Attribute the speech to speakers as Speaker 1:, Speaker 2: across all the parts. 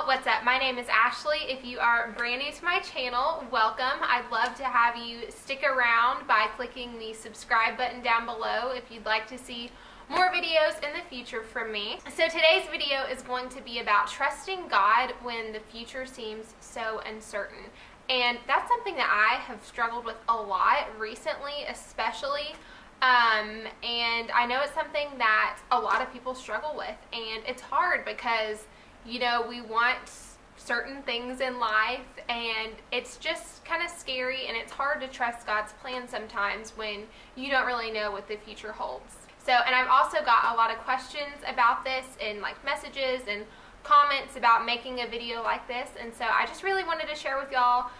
Speaker 1: y'all, what's up? My name is Ashley. If you are brand new to my channel, welcome. I'd love to have you stick around by clicking the subscribe button down below if you'd like to see more videos in the future from me. So today's video is going to be about trusting God when the future seems so uncertain. And that's something that I have struggled with a lot recently, especially. And I know it's something that a lot of people struggle with, and it's hard because, you know, we want certain things in life, and it's just kind of scary, and it's hard to trust God's plan sometimes when you don't really know what the future holds. So, and I've also got a lot of questions about this in like messages and comments about making a video like this, and so I just really wanted to share with y'all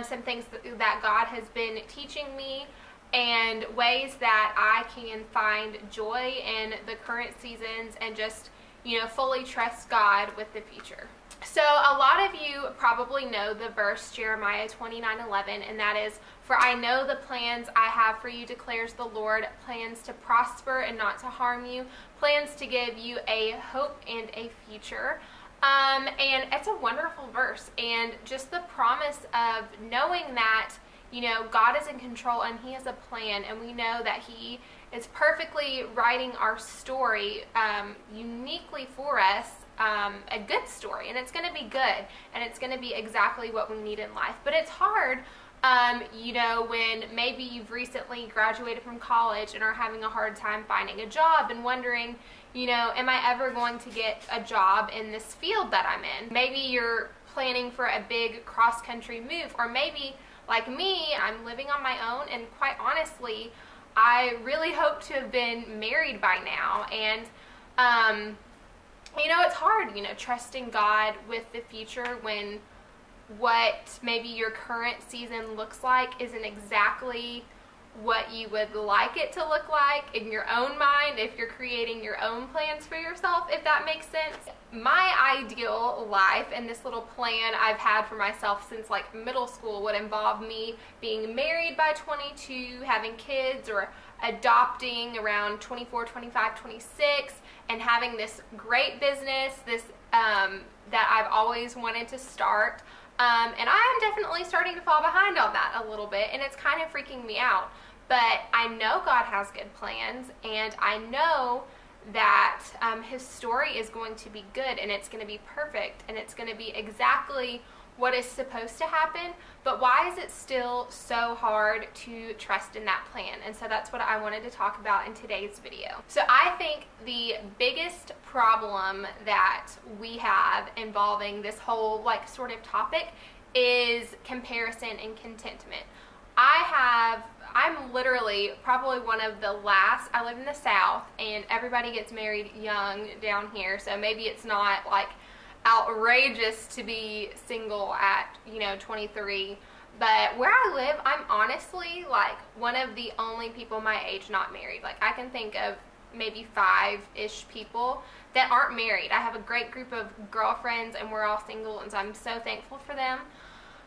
Speaker 1: some things that God has been teaching me and ways that I can find joy in the current seasons and just, you know, fully trust God with the future. So a lot of you probably know the verse Jeremiah 29:11, and that is, "For I know the plans I have for you, declares the Lord, plans to prosper and not to harm you, plans to give you a hope and a future." And it's a wonderful verse, and just the promise of knowing that, you know, God is in control and He has a plan, and we know that He is perfectly writing our story uniquely for us, a good story, and it's going to be good, and it's going to be exactly what we need in life. But it's hard, you know, when maybe you've recently graduated from college and are having a hard time finding a job and wondering, you know, am I ever going to get a job in this field that I'm in? Maybe you're planning for a big cross-country move, or maybe like me, I'm living on my own, and quite honestly, I really hope to have been married by now. And you know, it's hard, you know, trusting God with the future when what maybe your current season looks like isn't exactly what you would like it to look like in your own mind, if you're creating your own plans for yourself, if that makes sense. My ideal life and this little plan I've had for myself since like middle school would involve me being married by 22, having kids, or adopting around 24, 25, 26, and having this great business, this that I've always wanted to start. And I am definitely starting to fall behind on that a little bit, and it's kind of freaking me out. But I know God has good plans, and I know that His story is going to be good, and it's going to be perfect, and it's going to be exactly what is supposed to happen. But why is it still so hard to trust in that plan? And so that's what I wanted to talk about in today's video. So I think the biggest problem that we have involving this whole like sort of topic is comparison and contentment. I'm literally probably one of the last. I live in the South, and everybody gets married young down here, so maybe it's not like outrageous to be single at, you know, 23, but where I live, I'm honestly like one of the only people my age not married. Like, I can think of maybe 5-ish people that aren't married. I have a great group of girlfriends, and we're all single, and so I'm so thankful for them.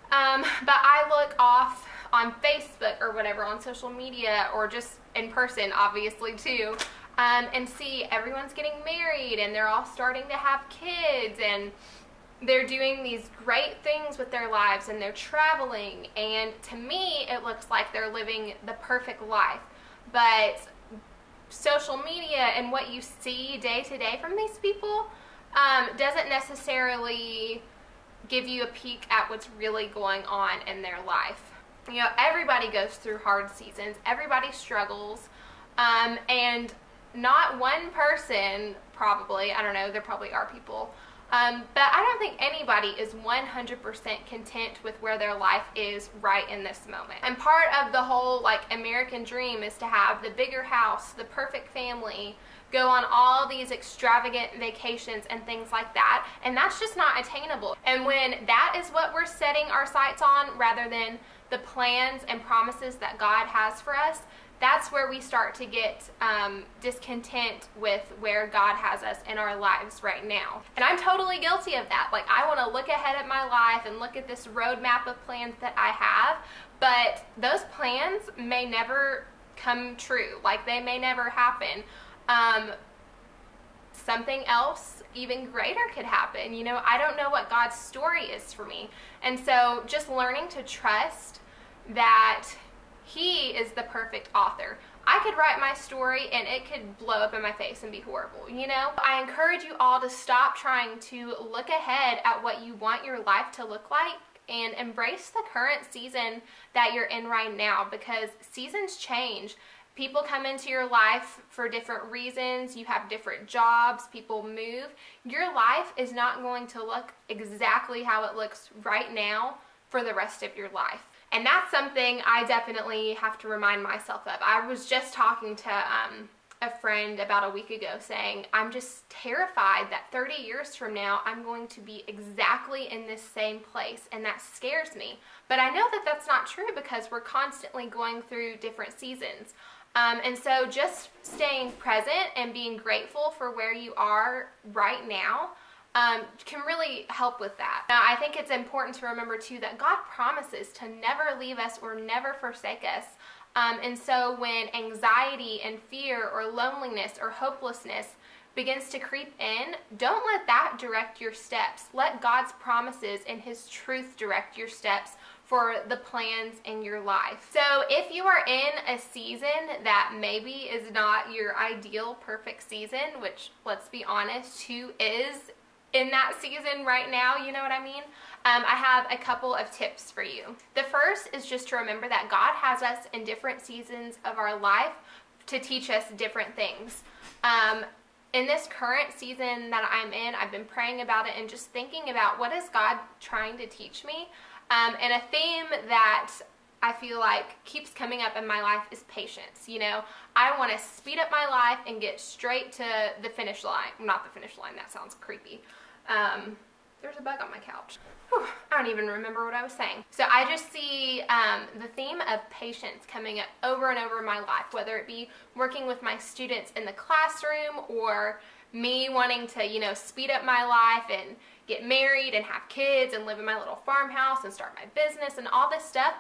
Speaker 1: But I look off on Facebook or whatever, on social media, or just in person obviously too, and see everyone's getting married, and they're all starting to have kids, and they're doing these great things with their lives, and they're traveling, and to me it looks like they're living the perfect life. But social media and what you see day to day from these people doesn't necessarily give you a peek at what's really going on in their life. You know, everybody goes through hard seasons, everybody struggles, and not one person, probably, I don't know, there probably are people, but I don't think anybody is 100% content with where their life is right in this moment. And part of the whole like American dream is to have the bigger house, the perfect family, go on all these extravagant vacations and things like that, and that's just not attainable. And when that is what we're setting our sights on rather than the plans and promises that God has for us, that's where we start to get discontent with where God has us in our lives right now. And I'm totally guilty of that. Like, I want to look ahead at my life and look at this roadmap of plans that I have, but those plans may never come true. Like, they may never happen. something else even greater could happen. You know, I don't know what God's story is for me. And so just learning to trust that He is the perfect author. I could write my story and it could blow up in my face and be horrible, you know? I encourage you all to stop trying to look ahead at what you want your life to look like and embrace the current season that you're in right now, because seasons change. People come into your life for different reasons. You have different jobs, people move. Your life is not going to look exactly how it looks right now for the rest of your life. And that's something I definitely have to remind myself of. I was just talking to a friend about a week ago saying, I'm just terrified that 30 years from now, I'm going to be exactly in this same place, and that scares me. But I know that that's not true, because we're constantly going through different seasons. And so just staying present and being grateful for where you are right now can really help with that. Now, I think it's important to remember too that God promises to never leave us or never forsake us. And so when anxiety and fear or loneliness or hopelessness begins to creep in, don't let that direct your steps. Let God's promises and His truth direct your steps for the plans in your life. So if you are in a season that maybe is not your ideal perfect season, which, let's be honest, who is in that season right now, you know what I mean? I have a couple of tips for you. The first is just to remember that God has us in different seasons of our life to teach us different things. In this current season that I'm in, I've been praying about it and just thinking about what is God trying to teach me. And a theme that I feel like keeps coming up in my life is patience. You know, I want to speed up my life and get straight to the finish line. Not the finish line, that sounds creepy. There's a bug on my couch. Whew, I don't even remember what I was saying. So I just see the theme of patience coming up over and over in my life, whether it be working with my students in the classroom or me wanting to, you know, speed up my life and get married and have kids and live in my little farmhouse and start my business and all this stuff.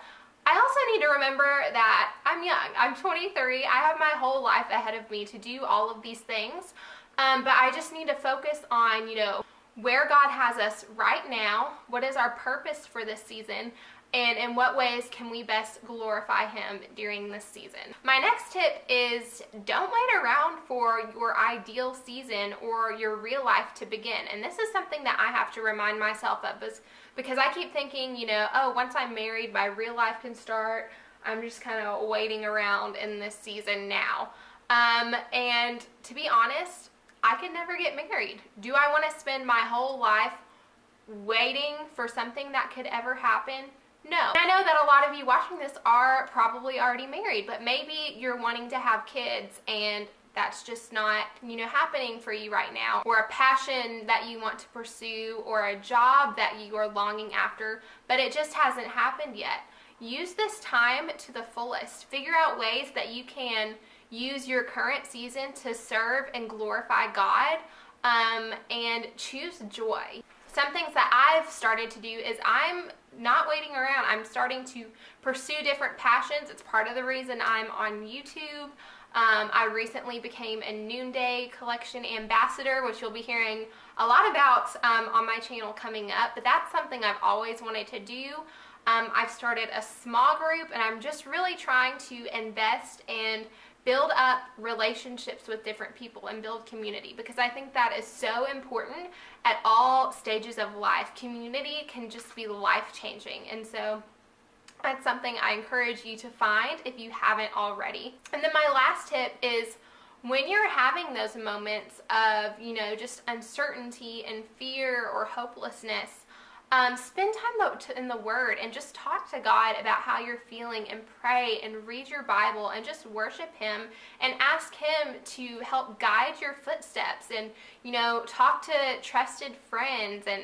Speaker 1: I also need to remember that I'm young. I'm 23. I have my whole life ahead of me to do all of these things. But I just need to focus on, you know, where God has us right now, what is our purpose for this season, and in what ways can we best glorify Him during this season. My next tip is don't wait around for your ideal season or your real life to begin. And this is something that I have to remind myself of, because I keep thinking, you know, oh, once I'm married, my real life can start. I'm just kind of waiting around in this season now. And to be honest, I could never get married. Do I want to spend my whole life waiting for something that could ever happen? No. And I know that a lot of you watching this are probably already married, but maybe you're wanting to have kids and that's just not, you know, happening for you right now, or a passion that you want to pursue, or a job that you are longing after, but it just hasn't happened yet. Use this time to the fullest. Figure out ways that you can use your current season to serve and glorify God, and choose joy. Some things that I've started to do is I'm not waiting around. I'm starting to pursue different passions. It's part of the reason I'm on YouTube. I recently became a Noonday collection ambassador, which you'll be hearing a lot about on my channel coming up, but that's something I've always wanted to do. I've started a small group, and I'm just really trying to invest and build up relationships with different people and build community, because I think that is so important at all stages of life. Community can just be life-changing, and so that's something I encourage you to find if you haven't already. And then my last tip is, when you're having those moments of, you know, just uncertainty and fear or hopelessness, spend time in the Word and just talk to God about how you're feeling, and pray and read your Bible and just worship Him and ask Him to help guide your footsteps, and, you know, talk to trusted friends. And,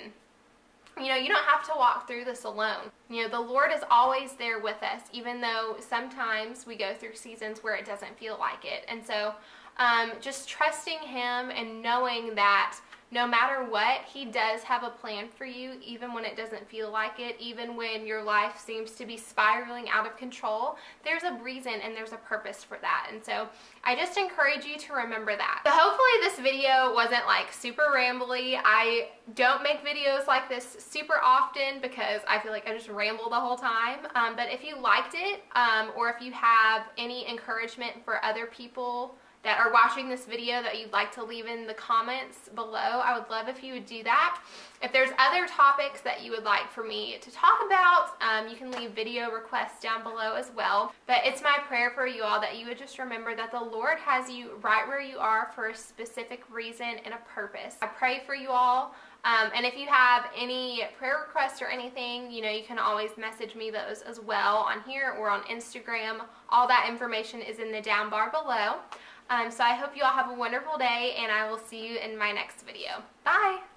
Speaker 1: you know, you don't have to walk through this alone. You know, the Lord is always there with us, even though sometimes we go through seasons where it doesn't feel like it. And so just trusting Him and knowing that no matter what, He does have a plan for you, even when it doesn't feel like it, even when your life seems to be spiraling out of control. There's a reason and there's a purpose for that. And so I just encourage you to remember that. So hopefully this video wasn't like super rambly. I don't make videos like this super often because I feel like I just ramble the whole time. But if you liked it, or if you have any encouragement for other people that are watching this video that you'd like to leave in the comments below, I would love if you would do that. If there's other topics that you would like for me to talk about, you can leave video requests down below as well. But it's my prayer for you all that you would just remember that the Lord has you right where you are for a specific reason and a purpose. I pray for you all. And if you have any prayer requests or anything, you know, you can always message me those as well on here or on Instagram. All that information is in the down bar below. So I hope you all have a wonderful day, and I will see you in my next video. Bye!